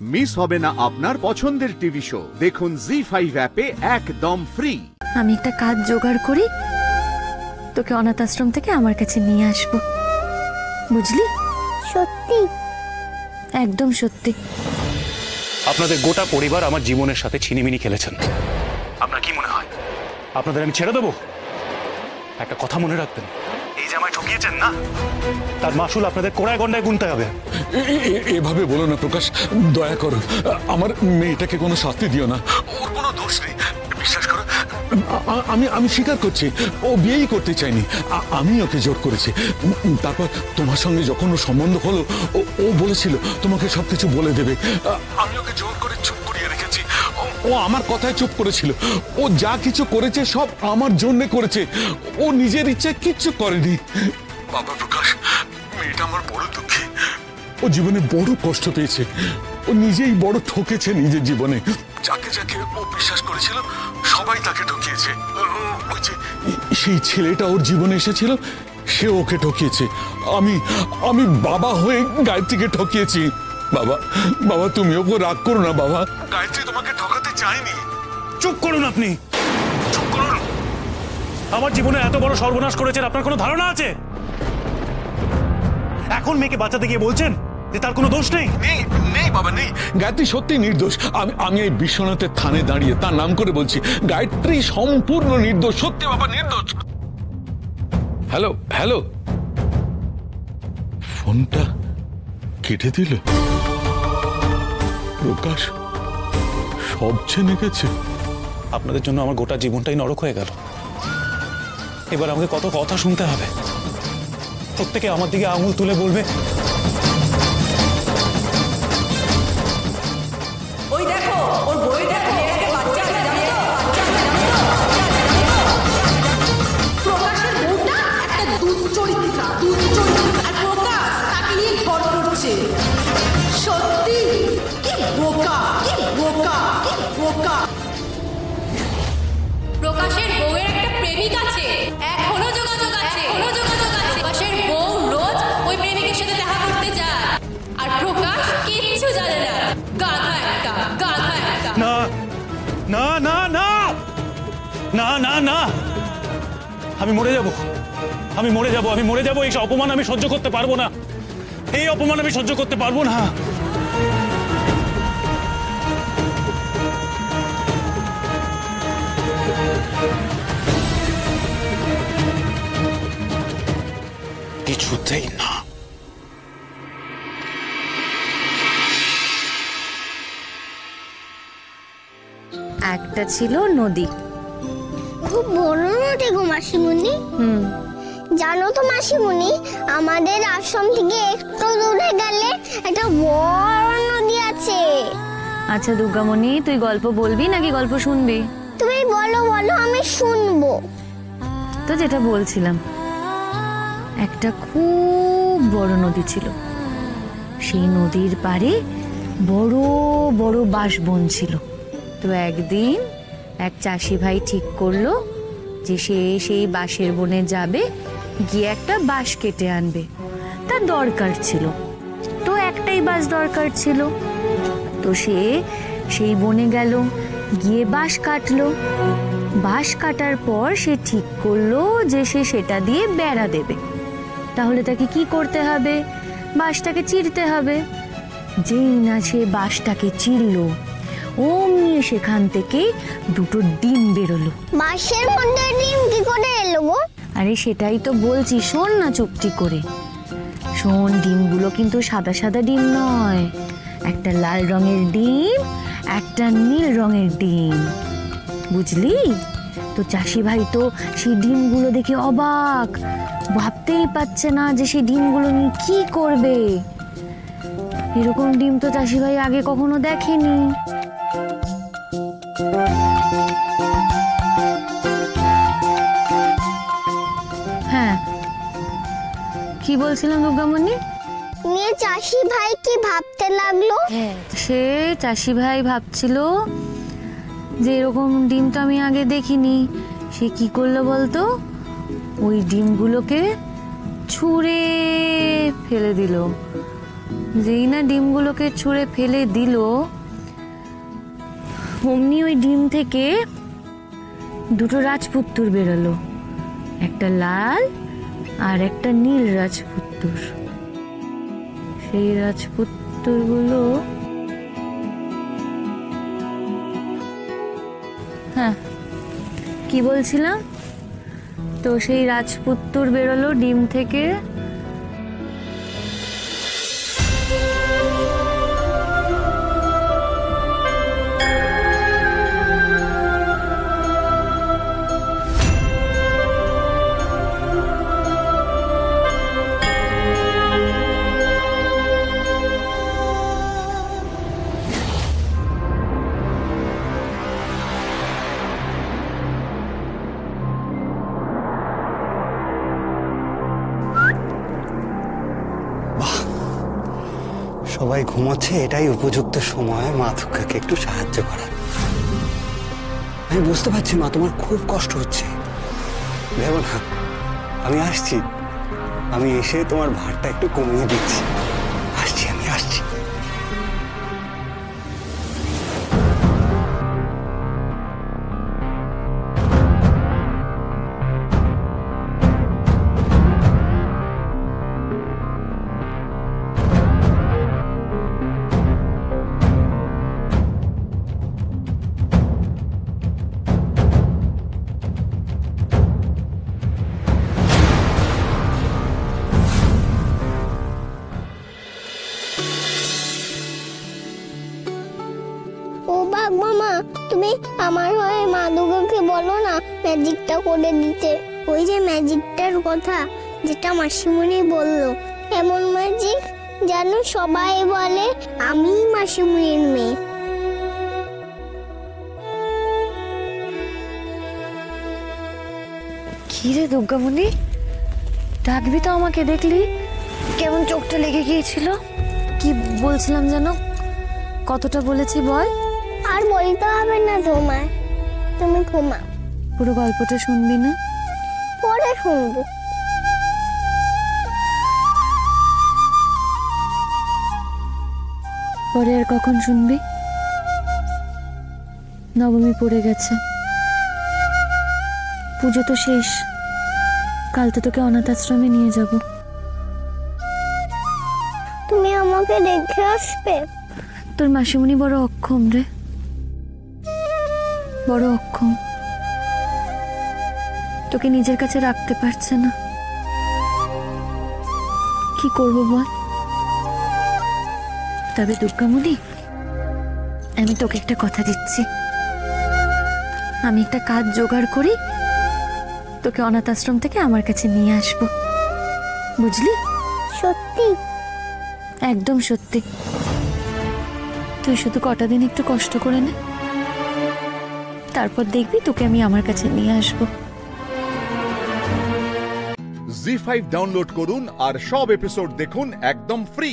Miss হবে না আপনার পছন্দের টিভি শো। দেখুন জি5 অ্যাপে একদম ফ্রি। আমি একটা কাজ জোগাড় করি, তোকে অনাথ আশ্রম থেকে আমার কাছে নিয়ে আসবো, বুঝলি? সত্যি? একদম সত্যি। আপনাদের গোটা পরিবার আমার জীবনের সাথে ছিনিমিনি খেলেছেন। আপনার কি মনে হয় আপনাদের আমি ছেড়ে দেবো? একটা কথা মনে রাখবেন, এই যে আমায় ঠকিয়েছেন না, তার মাসুল আপনাদের কোড়ায় গন্ডায় গুনতে হবে। এভাবে বলো না প্রকাশ, দয়া করো। আমার মেয়েটাকে কোনো শাস্তি দিও না, ওর কোনো দোষ নেই, বিশ্বাস করো। আমি স্বীকার করছি ও বিয়েই করতে চাইনি, আমি ওকে জোর করেছি। তারপর তোমার সঙ্গে যখন ও সম্বন্ধ হলো ও বলেছিল তোমাকে সবকিছু বলে দেবে, আমি ওকে জোর করে চুপ করিয়ে রেখেছি। ও আমার কথায় চুপ করেছিল। ও যা কিছু করেছে সব আমার জন্য করেছে, ও নিজের ইচ্ছায় কিচ্ছু করেনি। বাবা প্রকাশ, মেয়েটা আমার বড় দুঃখী, ও জীবনে বড় কষ্ট পেয়েছে, ও নিজেই বড় ঠকেছে নিজের জীবনে। যাকে যাকে ও বিশ্বাস করেছিল সবাই তাকে ঠকিয়েছে। ওই যে সেই ছেলেটা ওর জীবনে এসেছিল, সে ওকে ঠকিয়েছে। আমি বাবা হয়ে গায়ত্রীকে ঠকিয়েছি। বাবা বাবা, তুমি ওকে রাগ করো না বাবা, গায়ত্রী তোমাকে ঠকাতে চাইনি। চুপ করুন আপনি, চুপ করুন। আমার জীবনে এত বড় সর্বনাশ করেছেন, আপনার কোনো ধারণা আছে? এখন মেয়েকে বাঁচাতে গিয়ে বলছেন যে তার কোনো দোষ নেই? নেই বাবা, নেই। গায়ত্রী সত্যি নির্দোষ। আমি এই বিশ্বনাথের থানে দাঁড়িয়ে তার নাম করে বলছি, গায়ত্রী সম্পূর্ণ নির্দোষ, সত্যি বাবা নির্দোষ। হ্যালো হ্যালো, ফোনটা কেটে দিল। প্রকাশ সব জেনে গেছে। আপনাদের জন্য আমার গোটা জীবনটাই নরক হয়ে গেল। এবার আমাকে কত কথা শুনতে হবে। প্রত্যেকে আমার দিকে আঙুল তুলে বলবে ওই দেখো ওর বই দেখো, এটাকে বাচ্চা আছে জানো তো, বাচ্চা আছে জানো তো। প্রকাশের বউটা একটা দুশ্চরিত্রা, আর প্রকাশ তাকে নিয়ে ঘর করছে। সত্যি কি বোকা, কি বোকা, কি বোকা। প্রকাশের বউয়ের একটা প্রেমিক আছে, এখনো যোগাযোগ আছে। প্রকাশের বউ রোজ ওই প্রেমিকের সাথে দেখা করতে যায়, আর প্রকাশ কিচ্ছু জানে না। গাধা একটা। না না না না না না না, আমি মরে যাব। এই অপমান আমি সহ্য করতে পারবো না। এই অপমান আমি সহ্য করতে পারবো না। কিছুতেই না। একটা ছিল নদী, খুব বড় নদী গো মাসিমণি। জানো তো মাসিমণি, আমাদের আশ্রম থেকে একটু দূরে গেলে একটা বড় নদী আছে। আচ্ছা দুর্গামণি, তুই গল্প বলবি নাকি গল্প শুনবি? তুমি বলো বলো, আমি শুনবো। তো যেটা বলছিলাম, একটা খুব বড় নদী ছিল। সেই নদীর পাড়ে বড় বড় বাঁশবন ছিল। তো একদিন এক চাষি ভাই ঠিক করলো যে সে সেই বাঁশের বনে যাবে, গিয়ে একটা বাঁশ কেটে আনবে। তার দরকার ছিল, তো একটাই বাঁশ দরকার ছিল। তো সে সেই বনে গেল, গিয়ে বাঁশ কাটলো। বাঁশ কাটার পর সে ঠিক করলো যে সে সেটা দিয়ে বেড়া দেবে। তাহলে তাকে কি করতে হবে? বাঁশটাকে চিরতে হবে। যেই না সে বাঁশটাকে চিরলো, অমনি সেখান থেকে দুটো ডিম বেরোলো। বাঁশের মধ্যে ডিম কি করে এলো গো? আরে সেটাই তো বলছি, শোন না চুপটি করে শোন। ডিমগুলো কিন্তু সাদা সাদা ডিম নয়, একটা লাল রঙের ডিম, একটা নীল রঙের ডিম, বুঝলি? তো চাষি ভাই তো সেই ডিমগুলো দেখে অবাক, ভাবতেই পারছে না যে সেই ডিমগুলো নিয়ে কি করবে। এরকম ডিম তো চাষি ভাই আগে কখনো দেখেনি। হ্যাঁ, কি বলছিলাম দুর্গামণি? নিয়ে চাষি ভাই কি ভাবতে লাগলো? সে চাষি ভাই ভাবছিল যে এরকম ডিম তো আমি আগে দেখিনি। সে কি করলো বলতো? ওই ডিমগুলোকে ছুঁড়ে ফেলে দিল। যেই না ডিমগুলোকে ছুঁড়ে ফেলে দিল, অমনি ওই ডিম থেকে দুটো রাজপুত্তর বেরোলো, একটা লাল আর একটা নীল রাজপুত্তর। সেই রাজপুত্তরগুলো, হ্যাঁ কি বলছিলাম, তো সেই রাজপুত্তর বেরোলো ডিম থেকে। সবাই ঘুমোচ্ছে, এটাই উপযুক্ত সময় মা দুর্গাকে একটু সাহায্য করার। আমি বুঝতে পারছি মা, তোমার খুব কষ্ট হচ্ছে। ভেবো না, আমি আসছি, আমি এসে তোমার ভারটা একটু কমিয়ে দিচ্ছি। আমি আসছি। ও বাঘ মামা, তুমি আমার হয়ে মা দুর্গাকে বলো না ম্যাজিকটা করে দিতে। ওই যে ম্যাজিকটার কথা যেটা মাসিমণি বললো, এমন ম্যাজিক যেন সবাই বলে আমি মাসিমণির মেয়ে। কি রে দুর্গামণি, ডাকবি তো আমাকে? দেখলি কেমন চোখটা লেগে গিয়েছিল। কি বলছিলাম যেন, কতটা বলেছি বল? আর বলতে হবে না তোমার, তুমি ঘুমা। পুরো গল্পটা শুনবি না? পরে শুনবো। পরে আর কখন শুনবি? নবমী পড়ে গেছে, পুজো তো শেষ, কাল তো তোকে অনাথ আশ্রমে নিয়ে যাব। তুমি আমাকে রেখে আসবে? তোর মাসিমণি বড় অক্ষম রে, বড় অক্ষম, তোকে নিজের কাছে রাখতে পারছে না। কি করব বল? তবে দুর্গামণি, আমি তোকে একটা কথা দিচ্ছি, আমি একটা কাজ জোগাড় করি, তোকে অনাথ আশ্রম থেকে আমার কাছে নিয়ে আসবো, বুঝলি? সত্যি? একদম সত্যি। তুই শুধু কটা দিন একটু কষ্ট করে নে, তারপর দেখবি তোকে আমি আমার কাছে নিয়ে আসবো। জি5 ডাউনলোড করুন আর সব এপিসোড দেখুন একদম ফ্রি।